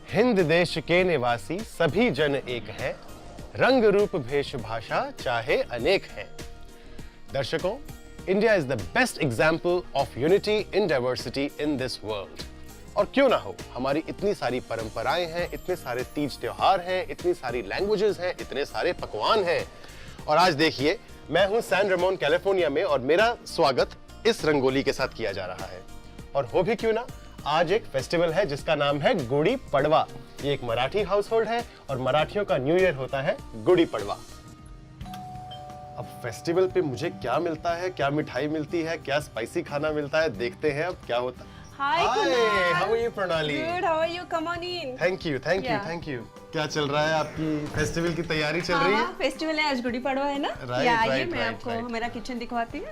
हिंद देश के निवासी सभी जन एक है, रंग रूप भेष भाषा चाहे अनेक है। दर्शकों, India is the best example of unity in diversity in this world. और क्यों ना हो, हमारी इतनी सारी परंपराएं हैं, इतने सारे तीज त्योहार हैं, इतनी सारी लैंग्वेजेस हैं, इतने सारे पकवान हैं। और आज देखिए, मैं हूं सैन रामोन कैलिफोर्निया में और मेरा स्वागत इस रंगोली के साथ किया जा रहा है। और हो भी क्यों ना, आज एक फेस्टिवल है जिसका नाम है गुड़ी पड़वा। ये एक मराठी हाउस होल्ड है और मराठियों का न्यू ईयर होता है गुड़ी पड़वा। अब फेस्टिवल पे मुझे क्या मिलता है, क्या मिठाई मिलती है, क्या स्पाइसी खाना मिलता है, देखते हैं अब क्या होता है। Hi, how are you, Pranali? Good, how are you? Come on in. Thank you, thank you, Yeah. thank you. क्या चल रहा है? आपकी फेस्टिवल की तैयारी चल रही है? हाँ, फेस्टिवल है, आज गुड़ी पड़वा है ना? Right, या आइए, right, मैं right, आपको right. मेरा किचन दिखवाती हूँ।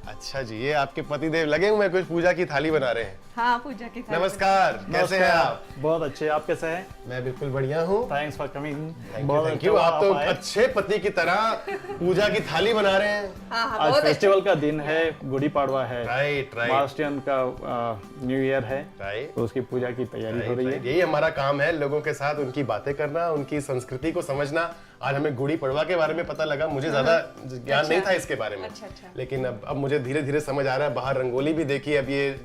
अच्छा जी, ये आपके पतिदेव लगे हुए हैं, कुछ पूजा की थाली बना रहे हैं। हाँ, पूजा की थाली। नमस्कार, कैसे हैं आप? बहुत अच्छे, आप कैसे हैं? मैं बिल्कुल बढ़िया हूँ। Thanks for coming. Thank you. आप तो अच्छे पति की तरह पूजा की थाली बना रहे हैं। हाँ, हाँ, आज बहुत फेस्टिवल का दिन है, गुड़ी पड़वा है, राइट राइट महाराष्ट्रियन का न्यू ईयर है, राइट। तो उसकी पूजा की तैयारी हो रही है। यही हमारा काम है, लोगों के साथ उनकी बातें करना, उनकी संस्कृति को समझना। आज हमें गुड़ी पड़वा के बारे में पता लगा, मुझे ज्यादा ज्ञान नहीं था इसके बारे में। अच्छा। लेकिन अब मुझे धीरे धीरे समझ आ रहा है। बाहर रंगोली भी देखी, अब ये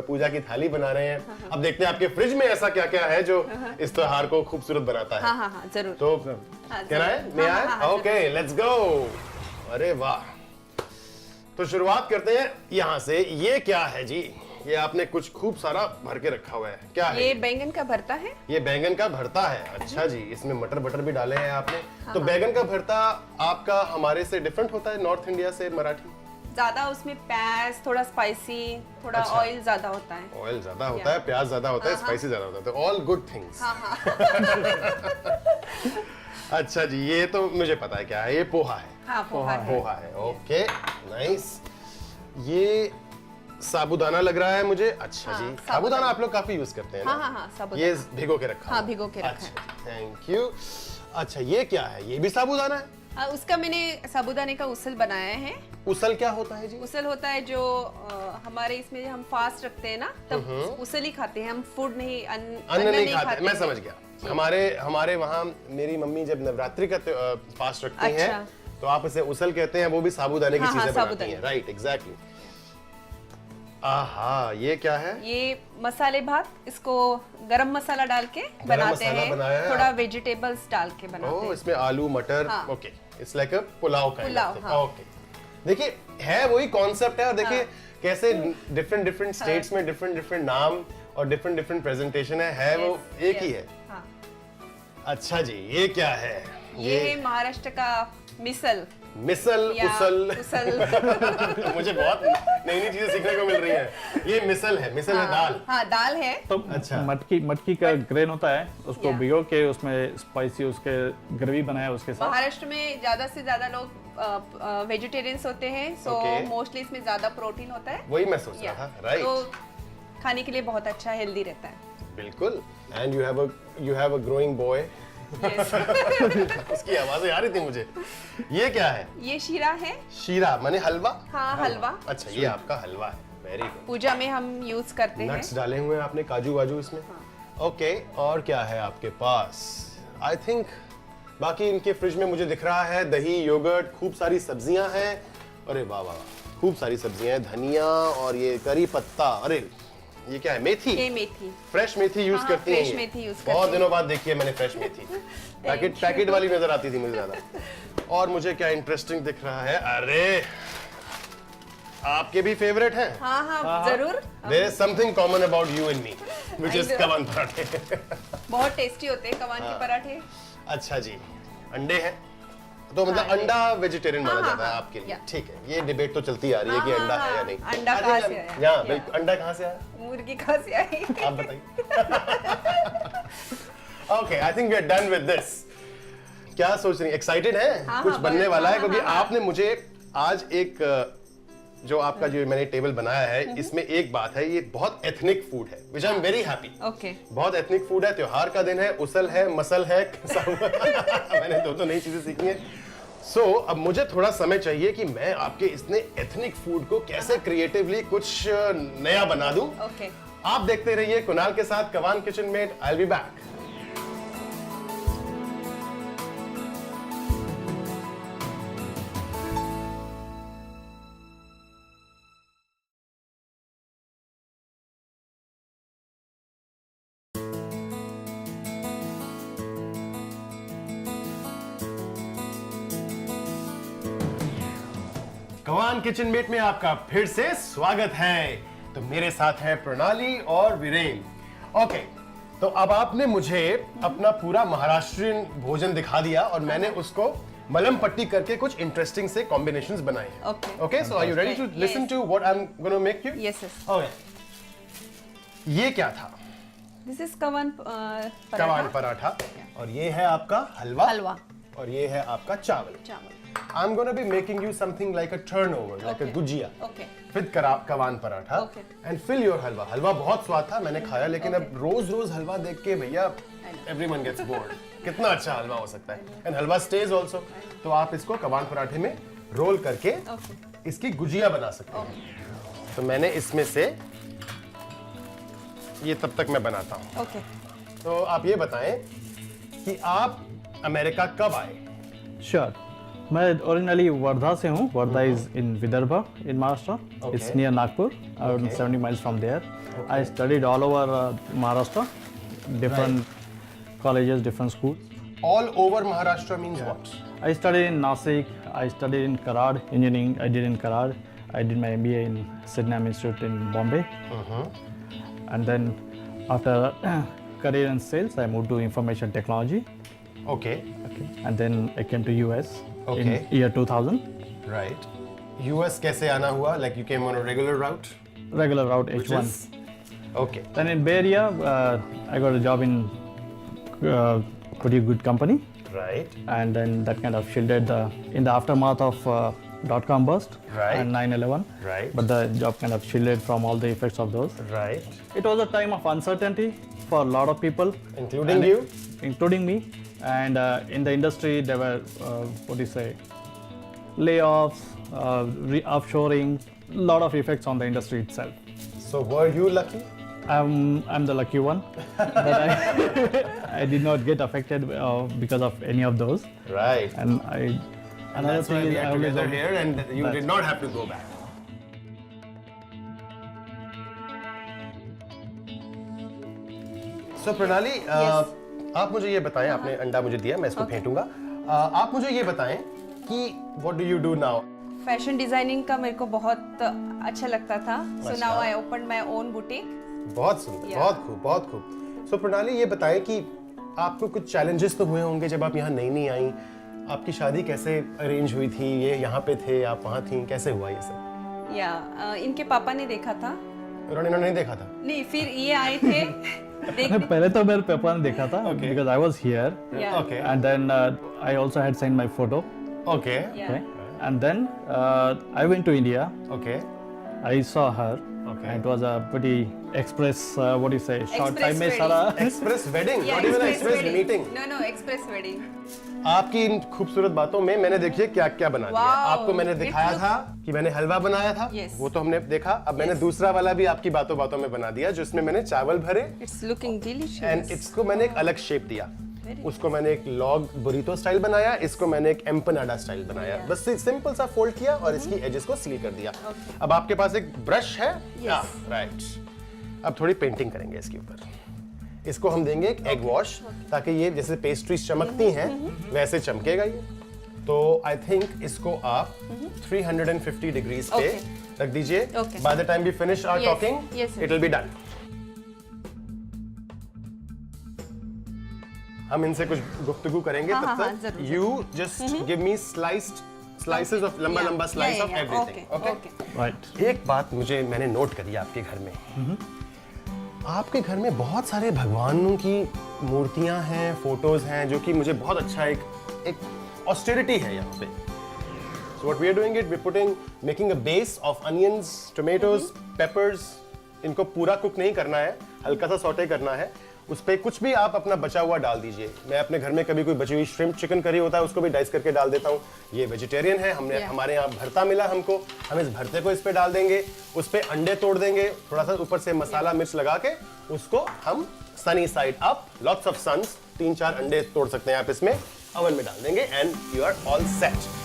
पूजा की थाली बना रहे हैं। अब देखते हैं आपके फ्रिज में ऐसा क्या क्या है जो इस त्योहार को खूबसूरत बनाता है। हाँ, जरूर। तो हाँ, क्या है? मैं आए? Okay, let's go. अरे वाह, तो शुरुआत करते हैं यहाँ से। ये क्या है जी? ये आपने कुछ खूब सारा भर के रखा हुआ है, क्या है? ये बैंगन का भरता है। ये बैंगन का भरता है। अच्छा जी, इसमें मटर बटर भी डाले हैं आपने। तो बैंगन का भरता आपका हमारे से डिफरेंट होता है, नॉर्थ इंडिया से मराठी? ज्यादा उसमें प्याज, थोड़ा स्पाइसी, थोड़ा अच्छा। ऑयल ज्यादा होता है। ऑयल ज्यादा होता है, प्याज ज्यादा होता है, स्पाइसी ज्यादा होता है, तो ऑल गुड थिंग्स। अच्छा जी, ये तो मुझे पता है क्या है। ये पोहा है। हाँ, पोहा है। पोहा है, ओके, नाइस। ये साबूदाना लग रहा है मुझे। अच्छा जी, साबूदाना आप लोग काफी यूज करते हैं ना? हाँ, साबूदाना। ये भिगो के रखा हाँ, हुआ। भिगो के रखा है। अच्छा, थैंक यू। अच्छा, ये क्या है? ये भी साबूदाना है? उसका मैंने साबूदाने का उसल बनाया है। उसल क्या होता है जी? उसल होता है जो हमारे इसमें हम फास्ट रखते हैं ना, तब उसल ही खाते हैं हम, फूड नहीं, अन्न नहीं खाते। मैं समझ गया। हमारे वहाँ मेरी मम्मी जब नवरात्रि का फास्ट रखती हैं, तो आप इसे उसल कहते हैं। वो भी साबूदाने की चीजें बनाती हैं। Right, exactly. आहा, ये क्या है? ये मसाले भात, इसको गरम मसाला डाल के बनाते हैं, थोड़ा वेजिटेबल्स डाल के बनाते हैं। इसमें आलू मटर। ओके, इट्स लाइक अ पुलाव का। हाँ। ओके, देखिए है वही कॉन्सेप्ट है। और देखिए कैसे डिफरेंट स्टेट्स में डिफरेंट नाम और डिफरेंट प्रेजेंटेशन है वो एक ही है। हाँ। अच्छा जी, ये क्या है? ये है महाराष्ट्र का मिसल। मिसल, उसल। मुझे बहुत नई नई चीजें सीखने को मिल रही हैं। ये मिसल है, मिसल है दाल। हाँ, दाल है। तो अच्छा। मटकी का ग्रेन होता है, उसको भिगो के उसमें स्पाइसी उसके ग्रेवी बनाया उसके साथ। महाराष्ट्र में ज्यादा से ज्यादा लोग वेजिटेरियंस होते हैं, सो मोस्टली इसमें ज्यादा प्रोटीन होता है। वही मैं सोच रहा था। राइट, तो खाने के लिए बहुत अच्छा, हेल्दी रहता है। बिल्कुल। And you have a growing boy. उसकी आवाजें आ रही थी मुझे। ये क्या है? ये शीरा है। शीरा माने हलवा? हाँ, हलवा। अच्छा, ये आपका हलवा है। Very good. पूजा में हम यूज करते हैं। नट्स डाले हुए हैं आपने, काजू वाजू इसमें। ओके, और क्या है आपके पास? आई थिंक बाकी इनके फ्रिज में मुझे दिख रहा है दही, योगर्ट, खूब सारी सब्जियां हैं। अरे वाह वाह, खूब सारी सब्जियां हैं, धनिया और ये करी पत्ता। अरे ये क्या है? मेथी? ये मेथी, फ्रेश मेथी यूज करती हैं? फ्रेश मेथी यूज करते हैं। बहुत दिनों बाद देखी है मैंने फ्रेश मेथी। पैकेट वाली नजर आती थी मुझे ज्यादा। और मुझे क्या इंटरेस्टिंग दिख रहा है? अरे आपके भी फेवरेट हैं? हाँ, जरूर। There is something common about you and me, which is कवन पराठे। बहुत टेस्टी होते हैं कवन के पराठे। अच्छा जी, अंडे हैं तो मतलब अंडा वेजिटेरियन माना जाता है आपके लिए? ठीक है, ये डिबेट तो चलती आ रही है कि अंडा है या नहीं। अंडा कहाँ से आया? यहाँ बिल्कुल, अंडा कहाँ से आया? मुर्गी कहाँ से आई? आप बताइए। Okay, I think we are done with this. क्या सोच रही हैं? एक्साइटेड है? कुछ बनने वाला है? क्योंकि आपने मुझे आज एक जो आपका जो मैंने टेबल बनाया है, इसमें एक बात है, ये बहुत एथनिक फूड है, which I am very happy. Okay, बहुत एथनिक फूड है, त्योहार का दिन है, उसल है, मसल है। मैंने दो नई चीजें सीखी हैं। सो अब मुझे थोड़ा समय चाहिए कि मैं आपके इतने एथनिक फूड को कैसे क्रिएटिवली कुछ नया बना दूं। ओके। आप देखते रहिए कुणाल के साथ Kavan kitchen mate. I will be back. Kavan kitchen mate में आपका फिर से स्वागत है। तो मेरे साथ है प्रणाली और वीरेन। ओके, तो अब आपने मुझे अपना पूरा महाराष्ट्रियन भोजन दिखा दिया और मैंने उसको मलम पट्टी करके कुछ इंटरेस्टिंग से कॉम्बिनेशंस बनाए हैं। Okay, so are you ready to listen to what I am gonna make you? Yes yes. Okay, ये क्या था? This is Kavan Kavan paratha. और ये है आपका हलवा। हलवा। और ये है आपका चावल। चावल। I'm going to be making you something like a turnover, like a gujia. Okay. With कवान paratha. Okay. And fill your हलवा. हलवा बहुत स्वाद था, मैंने खाया, लेकिन अब रोज हलवा देख के भैया everyone gets bored. कितना अच्छा हलवा हो सकता है? And halwa stays also. तो आप इसको कवान पराठे में रोल करके इसकी गुजिया बना सकते हैं। तो मैंने इसमें से ये तब तक मैं बनाता हूँ। Okay. तो आप ये बताएं कि आप अमेरिका कब आए? Sure. मैं ओरिजिनली वर्धा से हूँ। Wardha is in Vidarbha in Maharashtra. It's near Nagpur, around 70 miles from there. I studied all over Maharashtra, different colleges, different schools. All over Maharashtra means what? I studied in Nasik, I studied in Karad, engineering I did in Karad. I did my MBA in Sydenham Institute in Bombay. And then after career in sales, I moved to information technology. Okay. And then I came to US in Okay. year 2000. Right. US कैसे आना हुआ? Like you came on a regular route? Regular route H1. Okay. Then in Bay Area, I got a job in pretty good company. Right. And then that kind of shielded in the aftermath of dot-com burst Right. and 9/11. Right. But the job kind of shielded from all the effects of those. Right. It was a time of uncertainty for a lot of people, Including and you? including me. And in the industry, there were what do you say, layoffs, offshoring, a lot of effects on the industry itself. So were you lucky? I'm the lucky one, but I did not get affected because of any of those. Right. And another That's why thing we is are I always together here, and you That's- did not have to go back. So प्रणाली, आप मुझे ये बताएं, आपने अंडा मुझे दिया, मैं इसको फेंटूंगा। आप मुझे ये बताएं कि what do you do now? Fashion designing का मेरे को बहुत अच्छा लगता था। So now I open my own boutique. बहुत सुंदर, बहुत खूब, बहुत खूब। सो प्रणाली, ये बताएं कि आपको कुछ चैलेंजेस तो हुए होंगे जब आप यहाँ नई आई। आपकी शादी कैसे अरेंज हुई थी? ये यहाँ पे थे, आप वहाँ थी, कैसे हुआ ये सब? या इनके पापा ने देखा था। उन्होंने नहीं देखा था? नहीं, फिर ये आए थे। पहले तो मेरे पापा ने देखा था because I was here. Yeah. Okay. And then I also had sent my photo. Okay. Yeah. Okay. And then I went to India. Okay. I saw her. Okay. And it was a pretty express, what do you say, short Express time में wedding. सारा Express wedding, Yeah, not even an express express wedding. meeting. No, express wedding. आपकी इन खूबसूरत बातों में मैंने देखिए क्या क्या बना दिया। Wow, आपको मैंने it दिखाया looks- था कि मैंने हलवा बनाया था। Yes. वो तो हमने देखा। अब मैंने दूसरा वाला भी आपकी बातों बातों में बना दिया, जिसमें मैंने चावल भरे It's looking delicious. एंड इसको मैंने एक अलग शेप दिया। उसको मैंने एक लॉग बुरीतो स्टाइल बनाया, इसको मैंने एक एम्पनाडा स्टाइल बनाया। बस सिंपल सा फोल्ड किया और इसकी एजेस को स्लीव कर दिया। अब आपके पास एक ब्रश है? Yes. राइट। अब थोड़ी पेंटिंग करेंगे इसके ऊपर। इसको हम देंगे एक एग वॉश, ताकि ये जैसे पेस्ट्रीज चमकती हैं वैसे चमकेगा ये। तो आई थिंक इसको आप 350 डिग्रीज पे रख दीजिए। Okay. By the time we finish our Yes. Talking, Yes, sir. It will be done. हम इनसे कुछ गुफ्तगू करेंगे हाँ, तब हाँ, तक। जरूर, you just give me slices of लंबा Yeah. लंबा slice Yeah, of yeah, yeah. Everything. Okay, okay? okay. right. एक बात मुझे मैंने नोट करी आपके घर में। आपके घर में बहुत सारे भगवानों की मूर्तियां हैं, फोटोज हैं, जो कि मुझे बहुत अच्छा एक ऑस्टेरिटी है यहाँ पे। So what we are doing it, we're making a base of onions, tomatoes, peppers. इनको पूरा कुक नहीं करना है, हल्का सा सौटे करना है उस पे कुछ भी आप अपना बचा हुआ डाल दीजिए। मैं अपने घर में कभी कोई बची हुई श्रिम्प चिकन करी होता है उसको भी डाइस करके डाल देता हूँ। ये वेजिटेरियन है, हमने हमारे यहाँ भरता मिला हमको, हम इस भरते को इस पे डाल देंगे, उस पे अंडे तोड़ देंगे, थोड़ा सा ऊपर से मसाला मिर्च लगा के उसको हम sunny side up, lots of suns, 3-4 अंडे तोड़ सकते हैं आप इसमें, ओवन में डाल देंगे and you are all set.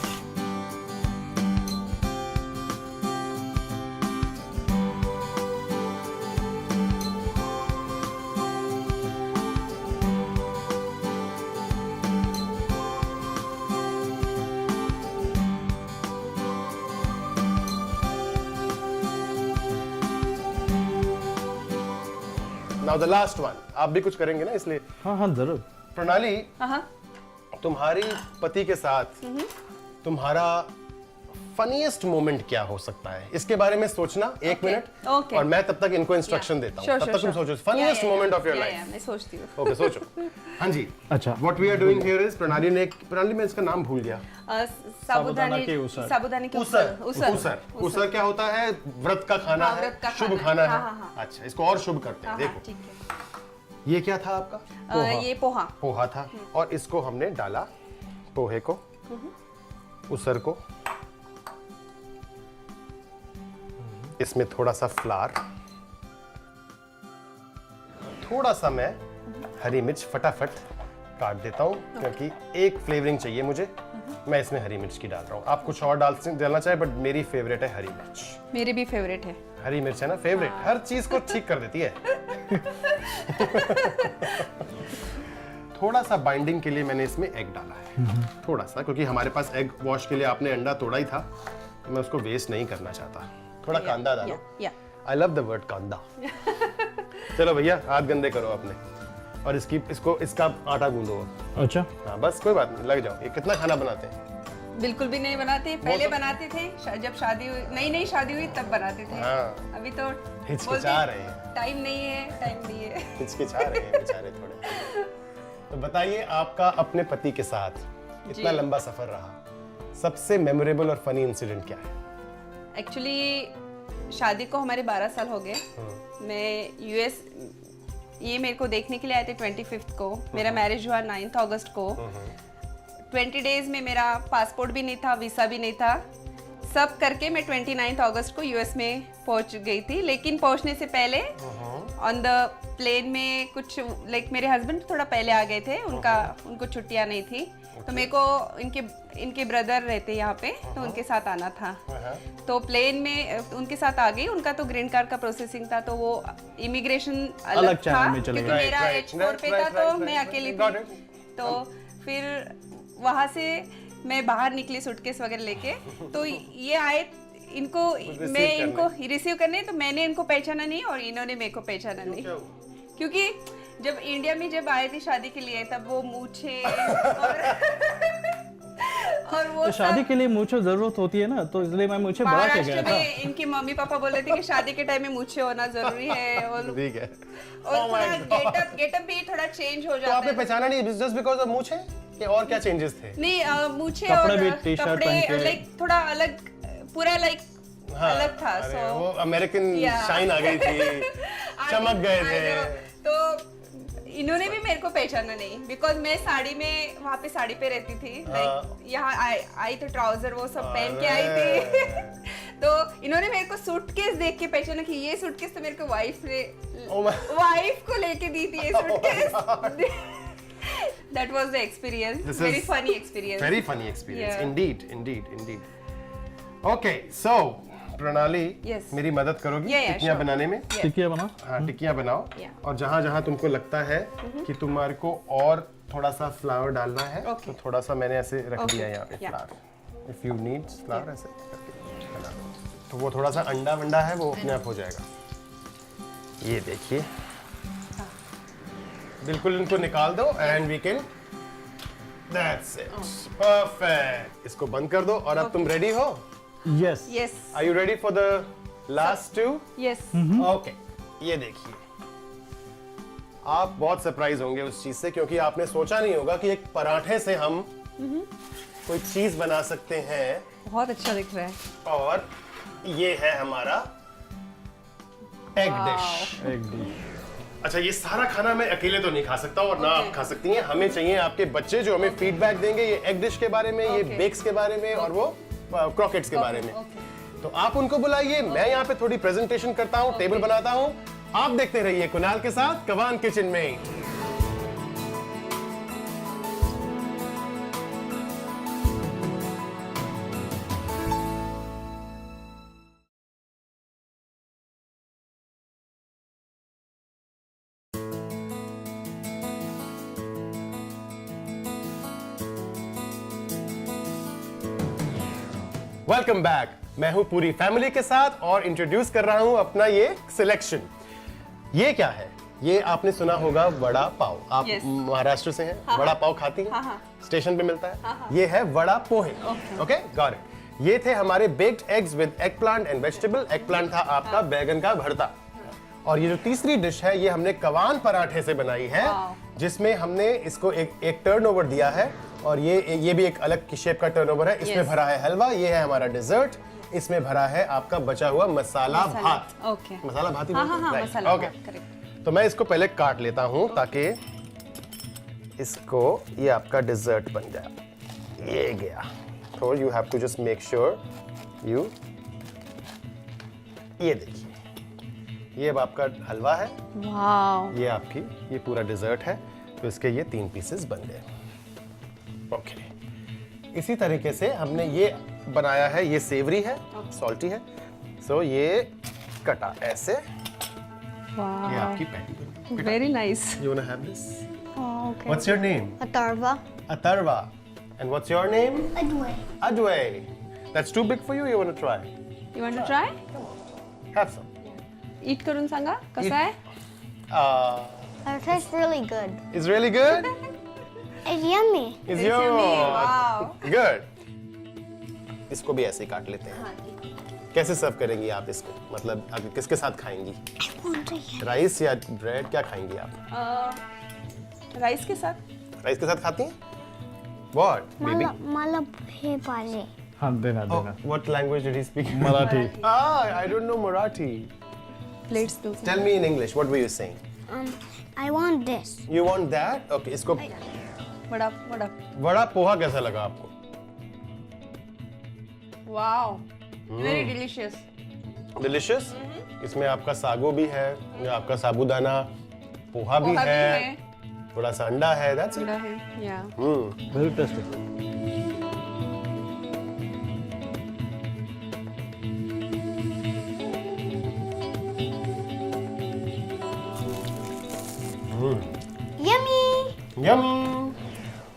Now the last one, आप भी कुछ करेंगे ना इसलिए। हाँ हाँ जरूर। प्रणाली, हाँ, तुम्हारी पति के साथ तुम्हारा फनीएस्ट मोमेंट क्या हो सकता है, इसके बारे में सोचना 1 मिनट, Okay. और मैं तब तक इनको इंस्ट्रक्शन देता हूँ। तब तक तुम सोचो funniest moment of your life. मैं सोचती हूँ। ओके, सोचो। हाँ जी। अच्छा। What we are doing here is, Pranali मैं इसका नाम भूल गया। साबूदाने के उसर। साबूदाने के उसर क्या होता है? व्रत का खाना हाँ, है, व्रत का शुभ खाना खाना है। है। हाँ। अच्छा, इसको और शुभ करते हैं। देखो, ठीक है। ये क्या था आपका? ये पोहा। पोहा था, और इसको हमने डाला, पोहे को, उसर को, इसमें थोड़ा सा फ्लावर, थोड़ा सा मैं हरी मिर्च फटाफट काट देता हूँ क्योंकि एक फ्लेवरिंग चाहिए मुझे। मैं इसमें हरी मिर्च की डाल रहा हूँ, आप कुछ और डालना चाहे, बट मेरी फेवरेट है हरी मिर्च। मेरी भी फेवरेट है। हरी मिर्च है ना फेवरेट, हर चीज को ठीक कर देती है। थोड़ा सा बाइंडिंग के लिए मैंने इसमें एग डाला है, थोड़ा सा, क्योंकि हमारे पास एग वॉश के लिए आपने अंडा तोड़ा ही था, तो मैं उसको वेस्ट नहीं करना चाहता। थोड़ा कांदा डालो। आई लव द वर्ड कांदा। चलो भैया, हाथ गंदे करो अपने, और इसका आटा गूंदो। अच्छा। हाँ बस, कोई बात नहीं, लग जाओ। ये कितना खाना बनाते हैं? बिल्कुल भी नहीं बनाते, पहले बनाते थे जब शादी हुई, नई शादी हुई तब बनाते थे। हाँ। अभी तो हिचकिचा रहे हैं। टाइम नहीं है। हिचकिचा रहे हैं बेचारे थोड़े। तो बताइए, आपका अपने पति के साथ इतना लंबा सफर रहा, सबसे मेमोरेबल और फनी इंसिडेंट क्या है? एक्चुअली शादी को हमारे 12 साल हो गए। मैं यूएस, ये मेरे को देखने के लिए आए थे 25 को, मेरा मैरिज हुआ 9 अगस्त को। 20 डेज में मेरा पासपोर्ट भी नहीं था, वीसा भी नहीं था, सब करके मैं 29 अगस्त को यूएस में पहुंच गई थी। लेकिन पहुंचने से पहले ऑन द प्लेन में कुछ मेरे हस्बैंड थोड़ा पहले आ गए थे, उनको छुट्टियां नहीं थी, तो मेरे को इनके ब्रदर रहते यहाँ पे, तो उनके साथ आना था। तो प्लेन में उनके साथ आ गई। उनका तो ग्रीन कार्ड का प्रोसेसिंग था, तो वो इमिग्रेशन अलग था, क्योंकि मेरा H4 पे था, तो मैं अकेली थी। तो फिर वहां से मैं बाहर निकली सूटकेस वगैरह लेके, तो ये आए मैं इनको रिसीव करने, तो मैंने इनको पहचाना नहीं और इन्होंने मेरे को पहचाना नहीं, क्योंकि जब इंडिया में आए थे शादी के लिए, तब वो मूछे और वो तो शादी के लिए मूछे जरूरत होती है ना, तो इसलिए मैं मूछे बढ़ा के गया था। इनके मम्मी पापा बोले थे कि शादी के टाइम में मूछे होना जरूरी है, और ठीक है, और थोड़ा गेटअप भी थोड़ा चेंज हो जाता है। तो आपने पहचाना नहीं जस्ट बिकॉज़ ऑफ मूछे, कि और क्या चेंजेस थे? नहीं, मूछे कपड़े और भी टी-शर्ट पहन के लाइक थोड़ा अलग, पूरा अलग था। सो वो अमेरिकन शाइन आ गई थी, चमक गए थे। तो इन्होंने भी मेरे को पहचाना नहीं, बिकॉज मैं साड़ी में, वहाँ पे साड़ी पे रहती थी, लाइक यहाँ आई तो ट्राउजर वो सब पहन के आई थी। तो इन्होंने मेरे को सूटकेस देख के पहचाना कि ये सूटकेस तो मेरे को वाइफ को लेके दी थी ये suitcase. That was the experience. Very funny experience. Very funny experience. Yeah. Indeed. Okay, so प्रणाली, Yes. मेरी मदद करोगी Yeah, टिक्कियाँ sure. बनाने में? टिक्कियाँ बना। हाँ, टिक्कियाँ बनाओ। Yeah. और जहाँ तुमको लगता है कि तुम्हारे को और थोड़ा सा फ्लावर डालना है, Okay. तो थोड़ा सा मैंने ऐसे रख Okay. दिया यहाँ पे Yeah. Flower. If you need flower ऐसे करके बना लो। तो वो थोड़ा सा अंडा वंडा है, वो अपने आप हो जाएगा। ये देखिए, बिल्कुल इनको निकाल दो and we can, that's it, perfect. इसको बंद कर दो, और अब तुम रेडी हो? Yes. Are you ready for the last two? Yes. Okay, ये देखिए, आप बहुत सरप्राइज होंगे उस चीज से, क्योंकि आपने सोचा नहीं होगा कि एक पराठे से हम कोई चीज बना सकते हैं। बहुत अच्छा दिख रहा है। और ये है हमारा एग डिश। एक डिश। अच्छा, ये सारा खाना मैं अकेले तो नहीं खा सकता और ना आप खा सकती हैं। हमें चाहिए आपके बच्चे जो हमें फीडबैक देंगे ये एग डिश के बारे में, ये बेक्स के बारे में और वो क्रॉकेट्स के बारे में। तो आप उनको बुलाइए, मैं यहाँ पे थोड़ी प्रेजेंटेशन करता हूँ, टेबल बनाता हूँ। आप देखते रहिए कुणाल के साथ कवान किचन में। Welcome back. मैं हूं पूरी फैमिली के साथ और इंट्रोड्यूस कर रहा हूं अपना ये सिलेक्शन। ये क्या है? ये आपने सुना होगा वड़ा पाव। आप Yes. महाराष्ट्र से हैं? वड़ा पाव खाती हैं? स्टेशन पे मिलता है। ये है vada pohe. Okay, got it. ये थे हमारे baked eggs with egg plant and vegetable. Egg plant था आपका बैगन का भरता। और ये जो तीसरी डिश है ये हमने कवान पराठे से बनाई है, जिसमें हमने इसको एक टर्नओवर दिया है और ये भी एक अलग की शेप का टर्नओवर है। इसमें भरा है हलवा। ये है हमारा डिजर्ट। इसमें भरा है आपका बचा हुआ मसाला भात। ओके, मसाला भात ही हाँ, बोलते हैं? मसाला ओके। भात, correct। तो मैं इसको पहले काट लेता हूं ताकि इसको ये आपका डिजर्ट बन जाए। ये गया। तो you have to just make sure you, ये देखिए, ये अब आपका हलवा है। वाव, ये आपकी ये पूरा डिजर्ट है। तो इसके ये 3 पीसेस बन गए। ओके, इसी तरीके से हमने ये बनाया है। ये सेवरी है, सॉल्टी है। सो ये कटा ऐसे, ये आपकी पैटी बन गई। Very nice. You wanna have this? Okay, What's your name? Atarva. Atarva. And what's your name? Adway. Adway. That's too big for you. You wanna try? You want to try? Have some. Eat करून सांगा कसं आहे? It tastes really good. It's really good. It's yummy. It's yummy. yours. Wow. Good. इसको भी ऐसे ही काट लेते हैं। कैसे सर्व करेंगी आप इसको? मतलब आप किसके साथ खाएंगी? राइस या ब्रेड, क्या खाएंगी आप? राइस के साथ। राइस के साथ खाती हैं? What? Baby? Mala he paje. हाँ, देना Oh, देना। what language did he speak? Marathi. Ah, I don't know Marathi. Plates दो। Tell me in English. What were you saying? I want this. You want that? Okay, इसको वड़ा वड़ा। वड़ा पोहा कैसा लगा आपको? वाव, very delicious. Delicious. इसमें आपका सागो भी है, ये आपका साबूदाना पोहा भी पोहा भी है, है। थोड़ा सा अंडा है। That's it. बड़ा है, या। Very tasty. Yummy. Yum.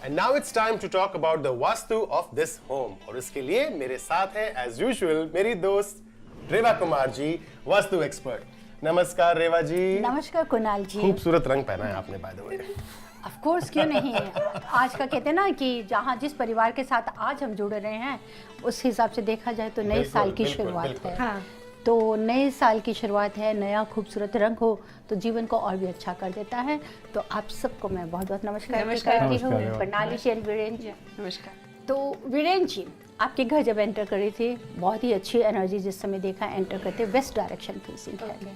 And now it's time to talk about the vastu of this home. और इसके लिए मेरे साथ है as usual मेरी दोस्त रेवा कुमार जी, वास्तु एक्सपर्ट। नमस्कार रेवा जी। नमस्कार कुणाल जी। खूबसूरत रंग पहना है आपने by the way. Of course, क्यों नहीं है। आज का कहते हैं ना कि जहाँ जिस परिवार के साथ आज हम जुड़ रहे हैं उस हिसाब से देखा जाए तो नए साल की बिल्कुल, शुरुआत बिल्कुल। है। हाँ। तो नए साल की शुरुआत है, नया खूबसूरत रंग हो तो जीवन को और भी अच्छा कर देता है। तो आप सबको मैं बहुत बहुत नमस्कार नमस्कार। करती हूँ। नमस्कार। प्रणाली जी एंड वीरेन जी। नमस्कार। तो वीरेन जी, आपके घर जब एंटर करे थे बहुत ही अच्छी एनर्जी जिस समय देखा एंटर करते वेस्ट डायरेक्शन फेसिंग है।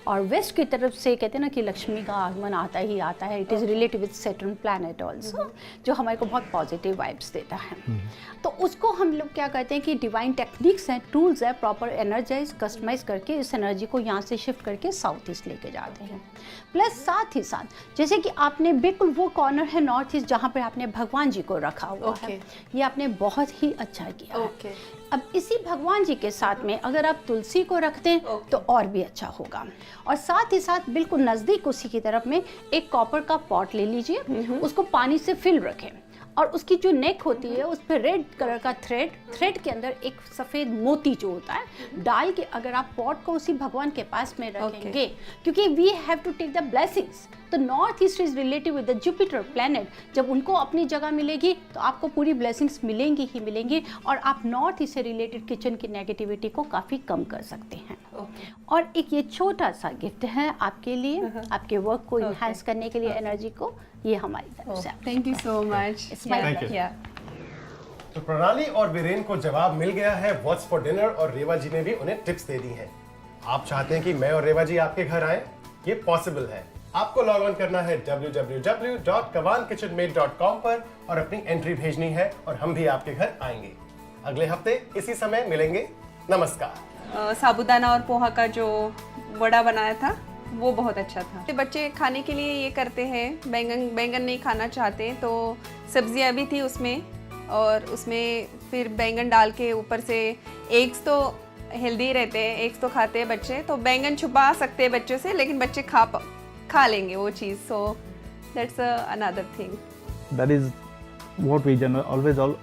और वेस्ट की तरफ से कहते हैं ना कि लक्ष्मी का आगमन आता ही आता है। It is related with Saturn planet also, जो हमारे को बहुत पॉजिटिव वाइब्स देता है। तो उसको हम लोग क्या कहते हैं कि डिवाइन टेक्निक्स हैं, टूल्स हैं, प्रॉपर एनर्जाइज कस्टमाइज करके इस एनर्जी को यहाँ से शिफ्ट करके साउथ ईस्ट लेके जाते हैं। प्लस साथ ही साथ जैसे कि आपने बिल्कुल वो कॉर्नर है नॉर्थ ईस्ट जहाँ पर आपने भगवान जी को रखा हुआ है, ये आपने बहुत ही अच्छा किया है। अब इसी भगवान जी के साथ में अगर आप तुलसी को रखते हैं तो और भी अच्छा होगा। और साथ ही साथ बिल्कुल नज़दीक उसी की तरफ में एक कॉपर का पॉट ले लीजिए, उसको पानी से फिल रखें और उसकी जो नेक होती है उस पर रेड कलर का थ्रेड के अंदर एक सफ़ेद मोती जो होता है डाल के अगर आप पॉट को उसी भगवान के पास में रखेंगे, क्योंकि we have to take the blessings. तो north east is relative with the Jupiter planet. जब उनको अपनी जगह मिलेगी तो आपको पूरी ब्लेसिंग्स मिलेंगी ही मिलेंगी और आप नॉर्थ ईस्ट से रिलेटेड किचन की नेगेटिविटी को काफ़ी कम कर सकते हैं। और एक ये छोटा सा गिफ्ट है आपके लिए, आपके वर्क को इन्हांस करने के लिए, एनर्जी को, ये हमारी तरफ से। Thank you so much. Thank you. तो प्रणाली और वीरेन को जवाब मिल गया है व्हाट्स फॉर डिनर और रेवा जी ने भी उन्हें टिप्स दे दी हैं। आप चाहते हैं कि मैं और रेवा जी आपके घर आए, ये पॉसिबल है। आपको लॉग ऑन करना है www.kavankitchenmade.com पर और अपनी एंट्री भेजनी है और हम भी आपके घर आएंगे। अगले हफ्ते इसी समय मिलेंगे। नमस्कार। साबूदाना और पोहा का जो वड़ा बनाया था वो बहुत अच्छा था। बच्चे खाने के लिए ये करते हैं, बैंगन नहीं खाना चाहते तो सब्जियां भी थी उसमें, और उसमें फिर बैंगन डाल के ऊपर से एग्स, तो हेल्दी रहते हैं, एग्स तो खाते हैं बच्चे, तो बैंगन छुपा सकते हैं बच्चों से, लेकिन बच्चे खा लेंगे वो चीज़। So that's another thing. That is what we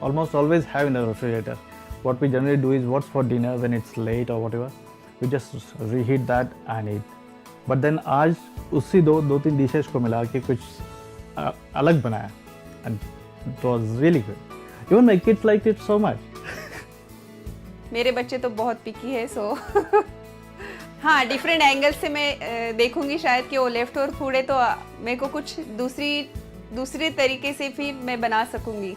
almost always have in the refrigerator. What we generally do is what's for dinner when it's late or whatever, we just reheat that and eat. But then आज उसी दो तीन dishes को मिला के कुछ अलग बनाया and it was really good. Even my kids liked it so much. मेरे बच्चे तो बहुत पिकी है, सो हाँ, डिफरेंट एंगल से मैं देखूंगी शायद कि वो लेफ्ट ओवर फूड है, तो मेरे को कुछ दूसरे तरीके से भी मैं बना सकूंगी।